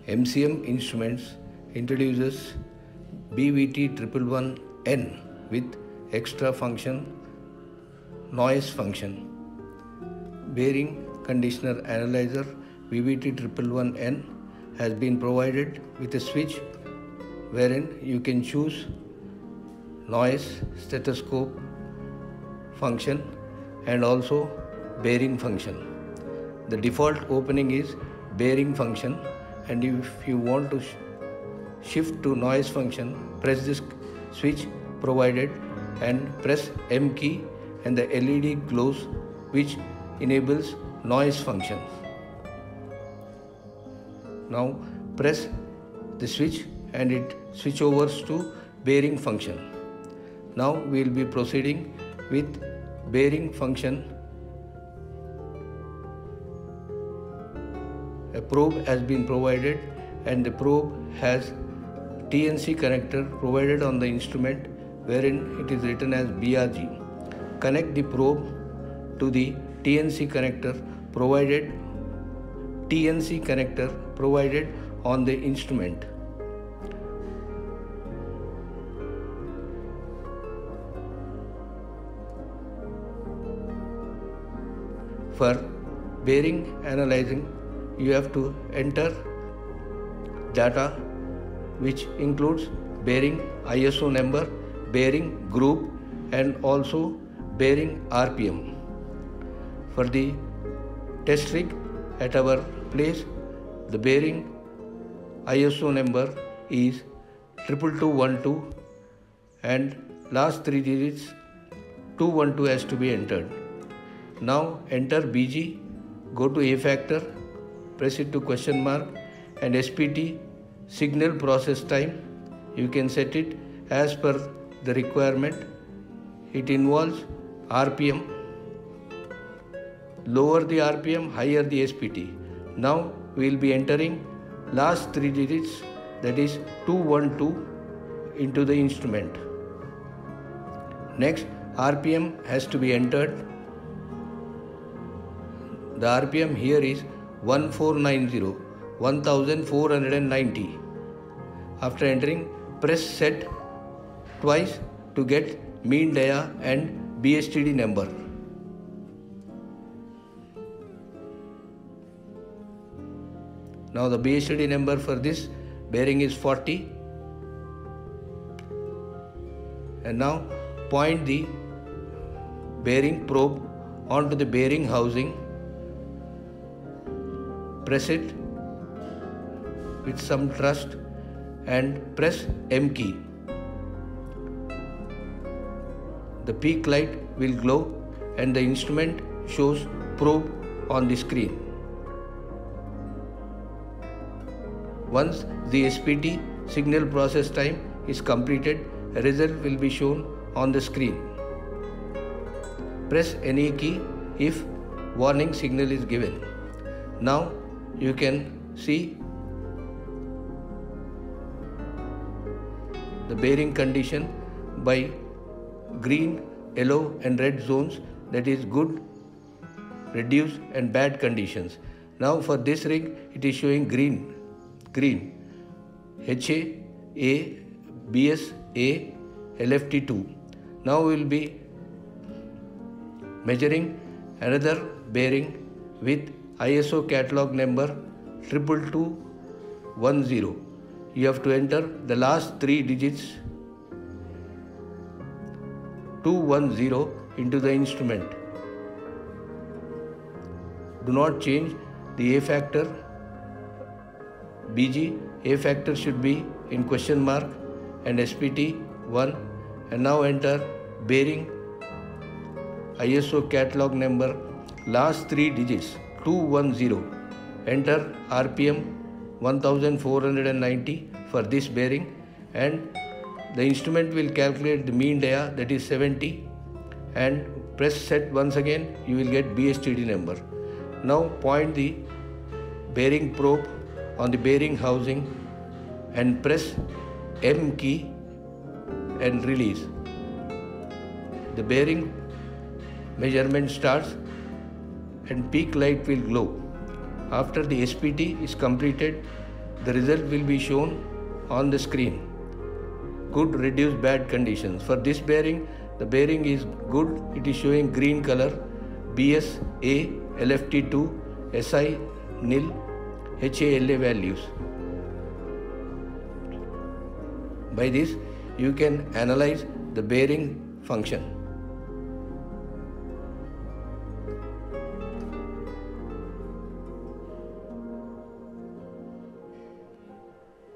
MCM Instruments introduces BVT111N with extra function, noise function. Bearing conditioner analyzer BVT111N has been provided with a switch wherein you can choose noise, stethoscope function and also bearing function. The default opening is bearing function, and if you want to shift to noise function, press this switch provided and press M key and the LED glows, which enables noise function. Now press the switch and it switch overs to bearing function. Now we will be proceeding with bearing function. A probe has been provided and the probe has TNC connector provided on the instrument wherein it is written as BRG. Connect the probe to the TNC connector provided on the instrument. For bearing analyzing, you have to enter data which includes bearing ISO number, bearing group and also bearing RPM. For the test rig at our place, the bearing ISO number is 22212 and last 3 digits 212 has to be entered. Now enter BG, go to A factor, press it to question mark, and SPT signal process time. You can set it as per the requirement. It involves RPM. Lower the RPM, higher the SPT. Now we will be entering last 3 digits, that is 212 into the instrument. Next, RPM has to be entered. The RPM here is 1490. After entering, press set twice to get mean dia and BSTD number. Now the BSTD number for this bearing is 40. And now point the bearing probe onto the bearing housing. Press it with some thrust and press M key. The peak light will glow and the instrument shows probe on the screen. Once the SPT signal process time is completed, a result will be shown on the screen. Press any key if warning signal is given. Now you can see the bearing condition by green, yellow and red zones, that is good, reduced and bad conditions. Now for this rig it is showing green, HA, A, BS, A, LFT2. Now we will be measuring another bearing with ISO catalog number 22210. You have to enter the last 3 digits 210 into the instrument. Do not change the A factor. BG, A factor should be in question mark and SPT 1. And now enter bearing ISO catalog number last 3 digits 210. Enter RPM 1490 for this bearing and the instrument will calculate the mean dia, that is 70, and press set once again, you will get BSTD number. Now point the bearing probe on the bearing housing and press M key and release. The bearing measurement starts and peak light will glow. After the SPT is completed, the result will be shown on the screen. Good reduce bad conditions. For this bearing, the bearing is good. It is showing green color. BS A, LFT2, SI nil, HALA values. By this, you can analyze the bearing function.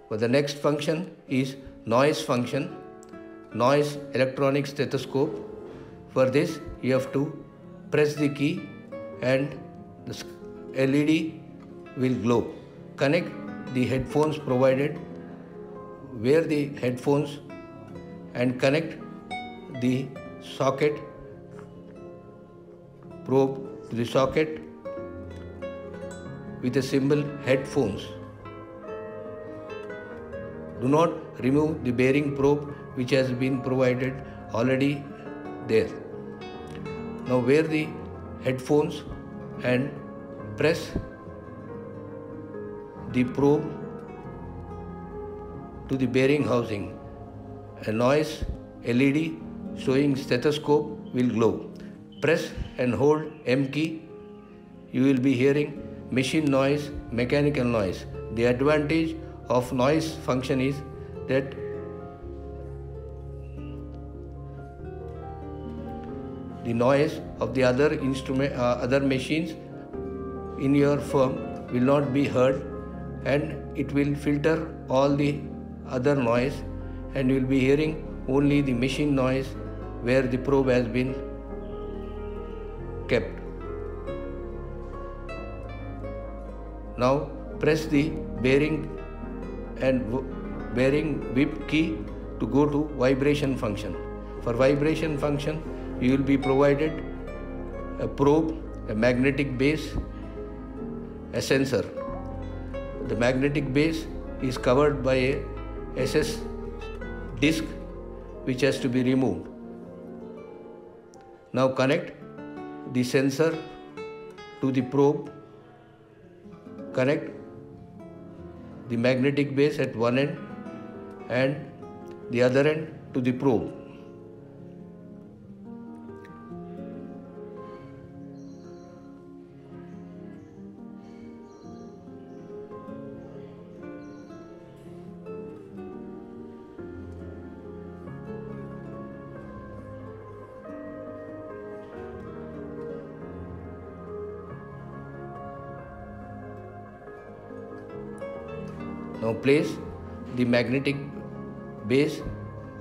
For the next function is noise function, noise electronic stethoscope. For this, you have to press the key and the LED will glow. Connect the headphones provided, wear the headphones and connect the socket, probe to the socket with the symbol headphones. Do not remove the bearing probe which has been provided already there. Now wear the headphones and press the probe to the bearing housing. A noise LED showing stethoscope will glow. Press and hold M key. You will be hearing machine noise, mechanical noise. The advantage of noise function is that the noise of the other machines in your firm will not be heard, and it will filter all the other noise, and you will be hearing only the machine noise where the probe has been kept. Now press the bearing and bearing whip key to go to vibration function. For vibration function, you will be provided a probe, a magnetic base, a sensor. The magnetic base is covered by a SS disc which has to be removed. Now connect the sensor to the probe, connect the magnetic base at one end and the other end to the probe. Now place the magnetic base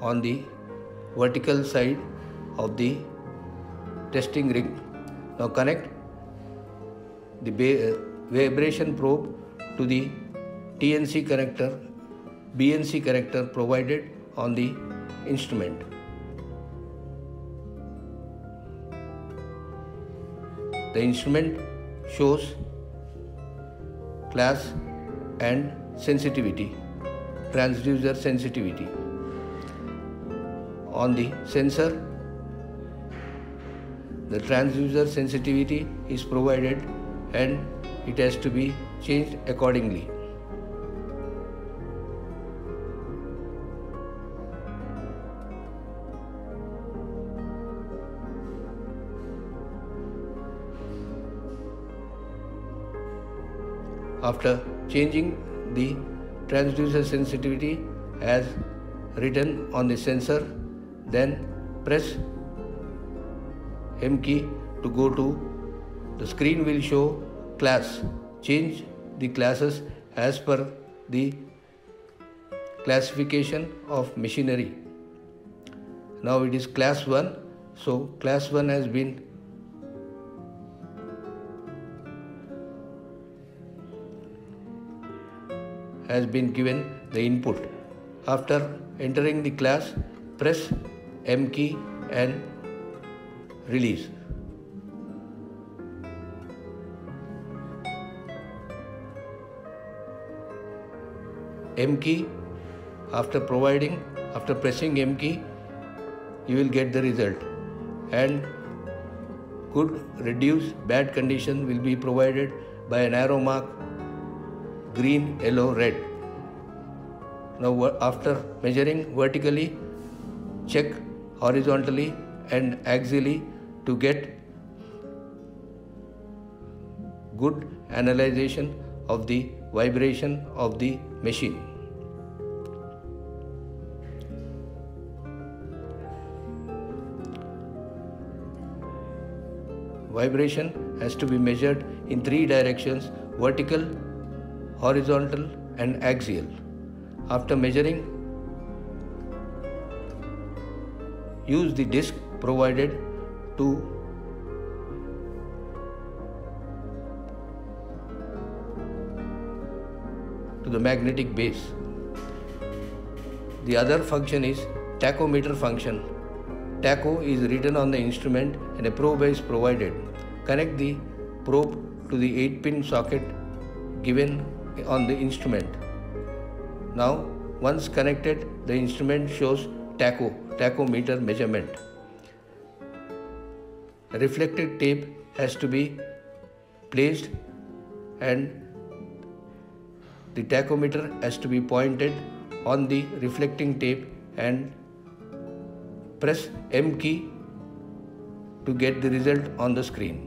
on the vertical side of the testing ring. Now connect the vibration probe to the BNC connector provided on the instrument. The instrument shows class and sensitivity, transducer sensitivity. On the sensor, the transducer sensitivity is provided and it has to be changed accordingly. After changing the transducer sensitivity as written on the sensor, then press M key to go to the screen will show class. Change the classes as per the classification of machinery. Now it is class 1, so class 1 has been given the input. After entering the class, press M key and release. M key, after pressing M key, you will get the result, and good reduce bad condition will be provided by an arrow mark green, yellow, red. Now after measuring vertically, check horizontally and axially to get good analysis of the vibration of the machine. Vibration has to be measured in 3 directions: vertical, horizontal and axial. After measuring, use the disc provided to the magnetic base. The other function is tachometer function. Tacho is written on the instrument and a probe is provided. Connect the probe to the 8-pin socket given on the instrument. Now, once connected, the instrument shows tachometer measurement. A reflective tape has to be placed and the tachometer has to be pointed on the reflecting tape and press M key to get the result on the screen.